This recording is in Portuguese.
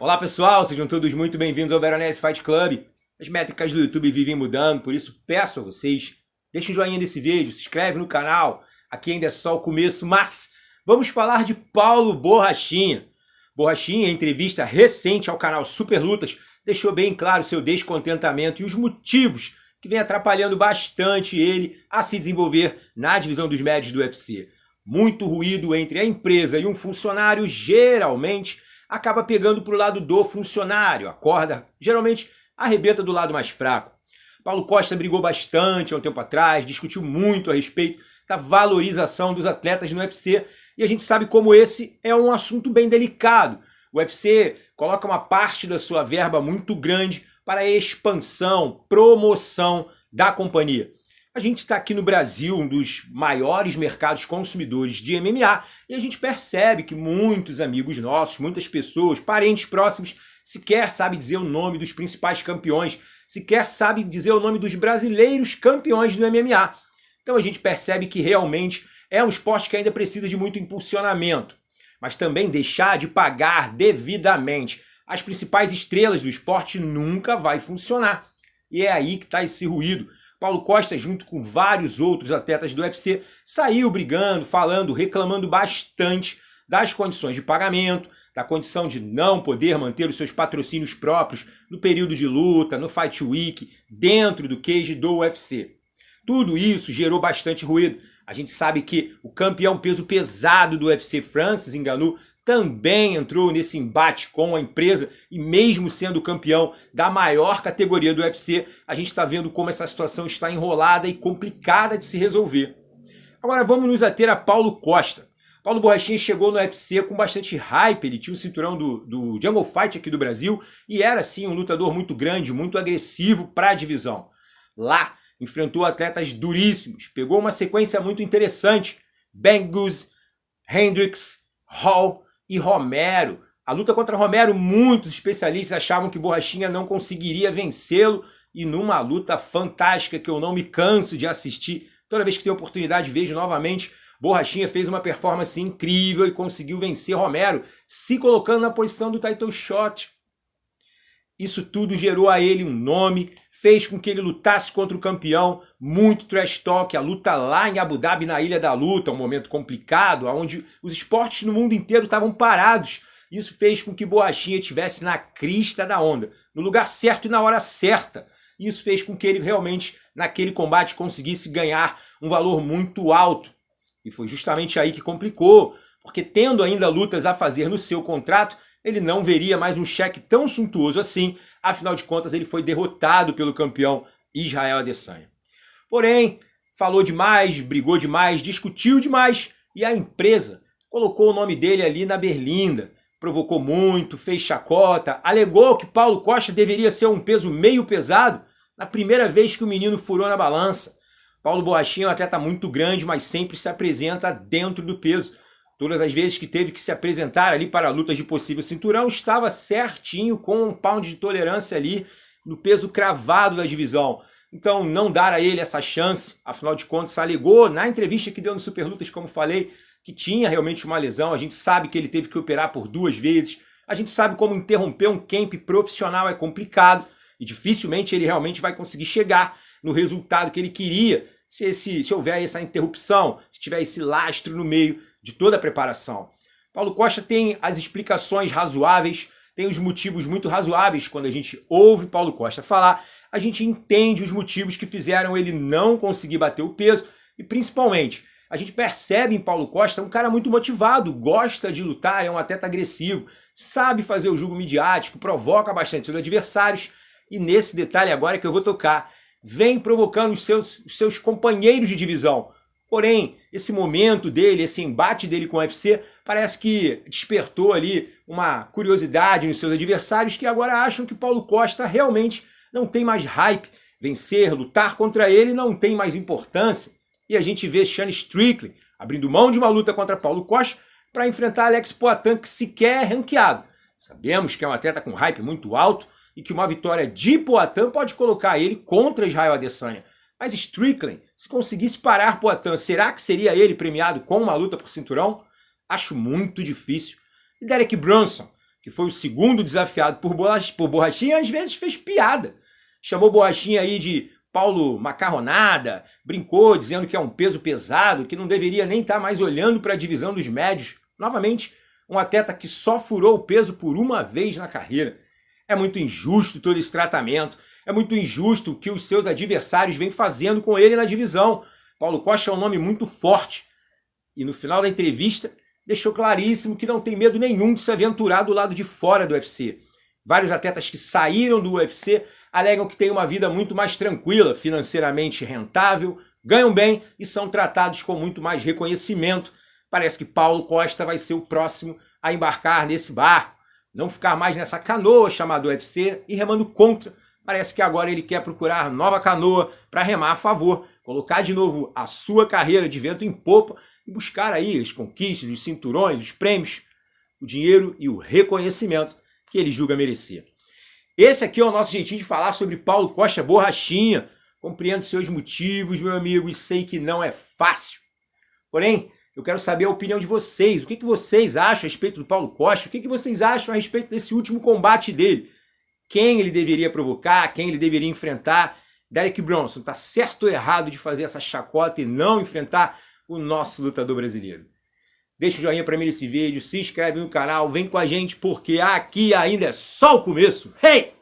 Olá pessoal, sejam todos muito bem-vindos ao Veronese Fight Club. As métricas do YouTube vivem mudando, por isso peço a vocês, deixem um joinha nesse vídeo, se inscreve no canal. Aqui ainda é só o começo, mas vamos falar de Paulo Borrachinha. Borrachinha, em entrevista recente ao canal Super Lutas, deixou bem claro seu descontentamento e os motivos que vem atrapalhando bastante ele a se desenvolver na divisão dos médios do UFC. Muito ruído entre a empresa e um funcionário geralmente acaba pegando para o lado do funcionário. A corda geralmente arrebenta do lado mais fraco. Paulo Costa brigou bastante há um tempo atrás, discutiu muito a respeito da valorização dos atletas no UFC, e a gente sabe como esse é um assunto bem delicado. O UFC coloca uma parte da sua verba muito grande para a expansão, promoção da companhia. A gente está aqui no Brasil, um dos maiores mercados consumidores de MMA, e a gente percebe que muitos amigos nossos, muitas pessoas, parentes próximos, sequer sabem dizer o nome dos principais campeões, sequer sabem dizer o nome dos brasileiros campeões do MMA. Então a gente percebe que realmente é um esporte que ainda precisa de muito impulsionamento, mas também deixar de pagar devidamente as principais estrelas do esporte nunca vai funcionar. E é aí que está esse ruído. Paulo Costa, junto com vários outros atletas do UFC, saiu brigando, falando, reclamando bastante das condições de pagamento, da condição de não poder manter os seus patrocínios próprios no período de luta, no Fight Week, dentro do cage do UFC. Tudo isso gerou bastante ruído. A gente sabe que o campeão peso pesado do UFC, Francis Ngannou, também entrou nesse embate com a empresa e mesmo sendo campeão da maior categoria do UFC, a gente está vendo como essa situação está enrolada e complicada de se resolver. Agora vamos nos ater a Paulo Costa. Paulo Borrachinha chegou no UFC com bastante hype, ele tinha o cinturão do Jungle Fight aqui do Brasil e era sim um lutador muito grande, muito agressivo para a divisão. Lá enfrentou atletas duríssimos, pegou uma sequência muito interessante, Bangus, Hendricks, Hall e Romero. A luta contra Romero, muitos especialistas achavam que Borrachinha não conseguiria vencê-lo, e numa luta fantástica que eu não me canso de assistir, toda vez que tenho oportunidade vejo novamente, Borrachinha fez uma performance incrível e conseguiu vencer Romero, se colocando na posição do title shot. Isso tudo gerou a ele um nome, fez com que ele lutasse contra o campeão, muito trash talk, a luta lá em Abu Dhabi, na Ilha da Luta, um momento complicado, onde os esportes no mundo inteiro estavam parados. Isso fez com que Borrachinha estivesse na crista da onda, no lugar certo e na hora certa. Isso fez com que ele realmente, naquele combate, conseguisse ganhar um valor muito alto. E foi justamente aí que complicou, porque tendo ainda lutas a fazer no seu contrato, ele não veria mais um cheque tão suntuoso assim, afinal de contas ele foi derrotado pelo campeão Israel Adesanya. Porém, falou demais, brigou demais, discutiu demais e a empresa colocou o nome dele ali na berlinda, provocou muito, fez chacota, alegou que Paulo Costa deveria ser um peso meio pesado na primeira vez que o menino furou na balança. Paulo Borrachinha é um atleta muito grande, mas sempre se apresenta dentro do peso. Todas as vezes que teve que se apresentar ali para lutas de possível cinturão, estava certinho com um pound de tolerância ali no peso cravado da divisão. Então não dar a ele essa chance, afinal de contas alegou na entrevista que deu no Super Lutas, como falei, que tinha realmente uma lesão. A gente sabe que ele teve que operar por 2 vezes, a gente sabe como interromper um camp profissional é complicado e dificilmente ele realmente vai conseguir chegar no resultado que ele queria se houver essa interrupção, se tiver esse lastro no meio de toda a preparação. Paulo Costa tem as explicações razoáveis, tem os motivos muito razoáveis. Quando a gente ouve Paulo Costa falar, a gente entende os motivos que fizeram ele não conseguir bater o peso e, principalmente, a gente percebe em Paulo Costa um cara muito motivado, gosta de lutar, é um atleta agressivo, sabe fazer o jogo midiático, provoca bastante seus adversários e nesse detalhe agora que eu vou tocar, vem provocando os seus companheiros de divisão. Porém, esse momento dele, esse embate dele com o UFC, parece que despertou ali uma curiosidade nos seus adversários que agora acham que Paulo Costa realmente não tem mais hype. Vencer, lutar contra ele não tem mais importância. E a gente vê Sean Strickland abrindo mão de uma luta contra Paulo Costa para enfrentar Alex Poatan, que sequer é ranqueado. Sabemos que é um atleta com hype muito alto e que uma vitória de Poatan pode colocar ele contra Israel Adesanya. Mas Strickland, se conseguisse parar Poatan, será que seria ele premiado com uma luta por cinturão? Acho muito difícil. E Derek Brunson, que foi o segundo desafiado por Borrachinha, às vezes fez piada. Chamou Borrachinha aí de Paulo Macarronada, brincou dizendo que é um peso pesado, que não deveria nem estar mais olhando para a divisão dos médios. Novamente, um atleta que só furou o peso por uma vez na carreira. É muito injusto todo esse tratamento. É muito injusto o que os seus adversários vêm fazendo com ele na divisão. Paulo Costa é um nome muito forte. E no final da entrevista, deixou claríssimo que não tem medo nenhum de se aventurar do lado de fora do UFC. Vários atletas que saíram do UFC alegam que têm uma vida muito mais tranquila, financeiramente rentável, ganham bem e são tratados com muito mais reconhecimento. Parece que Paulo Costa vai ser o próximo a embarcar nesse barco, não ficar mais nessa canoa chamada UFC e remando contra. Parece que agora ele quer procurar nova canoa para remar a favor, colocar de novo a sua carreira de vento em popa e buscar aí as conquistas, os cinturões, os prêmios, o dinheiro e o reconhecimento que ele julga merecer. Esse aqui é o nosso jeitinho de falar sobre Paulo Costa Borrachinha. Compreendo seus motivos, meu amigo, e sei que não é fácil. Porém, eu quero saber a opinião de vocês. O que vocês acham a respeito do Paulo Costa? O que vocês acham a respeito desse último combate dele? Quem ele deveria provocar? Quem ele deveria enfrentar? Derek Brunson está certo ou errado de fazer essa chacota e não enfrentar o nosso lutador brasileiro? Deixa o joinha para mim nesse vídeo, se inscreve no canal, vem com a gente porque aqui ainda é só o começo. Hey!